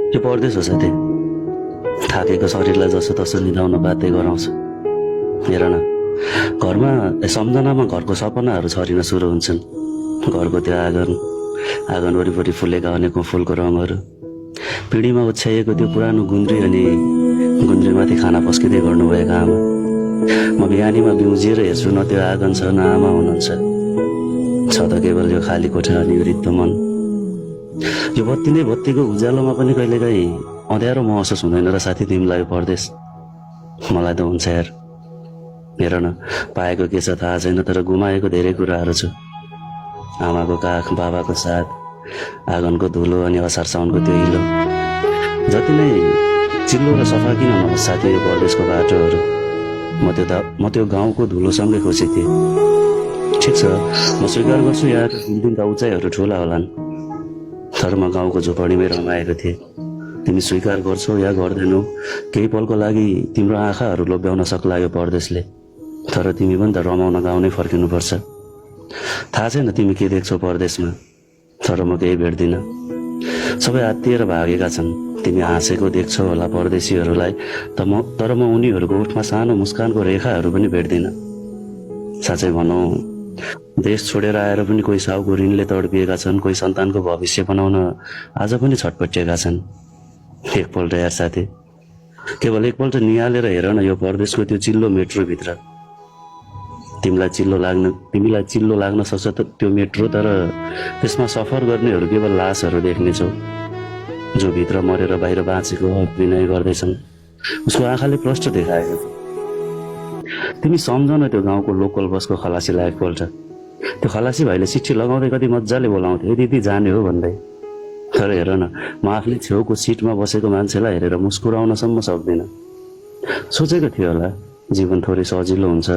यो परदेश हो साथी। थाकेको शरीरलाई जसो तसो निदाउन बाध्य गराउँछ। हेर न, घरमा सम्झनामा घरको सपनाहरू छरिन सुरु हुन्छन्। घरको त्यो आँगन वरिपरि फुलेका अनेकौं फुलको रङहरू, पिँढीमा ओछ्याइएको त्यो पुरानो गुन्द्री अनि गुन्द्रीमाथि खाना पस्किँदै गर्नुभएका आमा। म बिहानीमा बिउजिएर हेर्छु, न त्यो आँगन छ न आमा हुनुहुन्छ। छ त केवल यो खाली कोठा अनि रित्तो मन। यो बत्ती नै बत्तीको उज्यालोमा पनि कहिलेकाहीँ अँध्यारो महसुस हुँदैन र साथी, तिमीलाई यो परदेश? मलाई त हुन्छ यार। हेर न, पाएको के छ थाहा छैन, तर गुमाएको धेरै कुराहरू छ। आमाको काख, बाबाको साथ, आँगनको धुलो अनि असार साउनको त्यो हिलो। जति नै चिल्लो र सफा किन नहोस् साथी यो परदेशको बाटोहरू, म त्यो गाउँको धुलोसँगै खुसी थिएँ। ठिक छ, म स्वीकार गर्छु यार, दिनका उचाइहरू ठुला होलान्, तर म गाउँको झोपडीमै रमाएको थिएँ। तिमी स्वीकार गर्छौ या गर्दैनौ, केही पलको लागि तिम्रो आँखाहरू लोभ्याउन सक्ला यो परदेशले, तर तिमी पनि त रमाउन गाउँ नै फर्किनुपर्छ। थाहा छैन तिमी के देख्छौ परदेशमा, तर म केही भेट्दिन। सबै आत्तिएर भागेका छन्। तिमी हाँसेको देख्छौ होला परदेशीहरूलाई, तर म उनीहरूको ओठमा सानो मुस्कानको रेखाहरू पनि भेट्दिन। साँच्चै भनौँ, देश छोडेर आएर पनि कोही साउको ऋणले तडपिएका छन्, कोही सन्तानको भविष्य बनाउन आज पनि छटपटिएका छन्। एकपल्ट यार साथी, केवल एकपल्ट निहालेर हेर न यो परदेशको त्यो चिल्लो मेट्रोभित्र। तिमीलाई चिल्लो लाग्न सक्छ त्यो मेट्रो, तर त्यसमा सफर गर्नेहरू केवल लासहरू देख्नेछौ, जो भित्र मरेर बाहिर बाँचेको अभिनय गर्दैछन्। उसको आँखाले प्रष्ट देखाएको। तिमी सम्झ न त्यो गाउँको लोकल बसको खलासीलाई एकपल्ट। त्यो खलासी भाइले चिठी लगाउँदै कति मजाले बोलाउँथे, दिदी जाने हो भन्दै। तर हेर न, म आफूले छेउको सिटमा बसेको मान्छेलाई हेरेर मुस्कुराउनसम्म सक्दिनँ। सोचेको थियो होला जीवन थोरै सजिलो हुन्छ,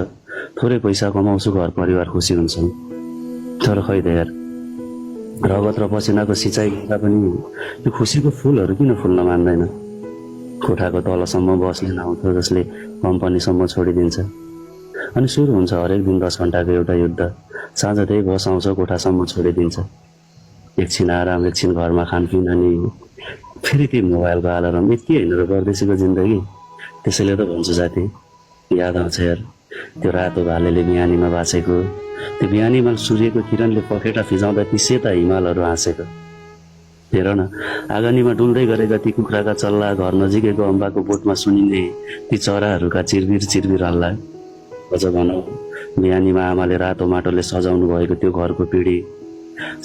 थोरै पैसा कमाउँछु, घर परिवार खुसी हुन्छन्, तर खै त यार, रगत र पसिनाको सिँचाइ गर्दा पनि यो खुसीको फुलहरू किन फुल्न मान्दैन? कोठाको तलसम्म बस्ने नआउँछ, जसले कम्पनीसम्म छोडिदिन्छ, अनि सुरु हुन्छ हरेक दिन 10 घन्टाको एउटा युद्ध। साँझ त्यही बस आउँछ, कोठासम्म छोडिदिन्छ। एकछिन आराम, एकछिन घरमा खानपिन, अनि फेरि ती मोबाइलको अलार्म। यति होइन र परदेशीको जिन्दगी। त्यसैले त भन्छु साथी, याद आउँछ यार त्यो रातो भालेले बिहानीमा बाँचेको, त्यो बिहानीमा सूर्यको किरणले पखेटा फिजाउँदा ती सेता हिमालहरू हाँसेको। हेर न, आँगनीमा डुल्दै गरेका ती कुखुराका चल्ला, घर नजिकैको अम्बाको बोटमा सुनिने ती चराहरूका चिरबिर हल्ला। अझ भनौँ, बिहानीमा आमाले रातो माटोले सजाउनु भएको त्यो घरको पिँढी,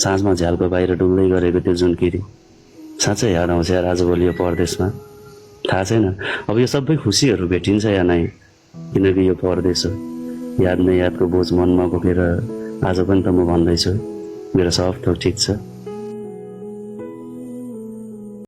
साँझमा झ्यालको बाहिर डुल्दै गरेको त्यो जुनकिरी। साँच्चै याद आउँछ यार आजभोलि यो परदेशमा। थाहा छैन अब यो सबै खुसीहरू भेटिन्छ या नै, किनकि यो परदेश हो। याद नै यादको बोझ मनमा बोकेर आज पनि त म भन्दैछु, मेरो सब थोक ठिक छ।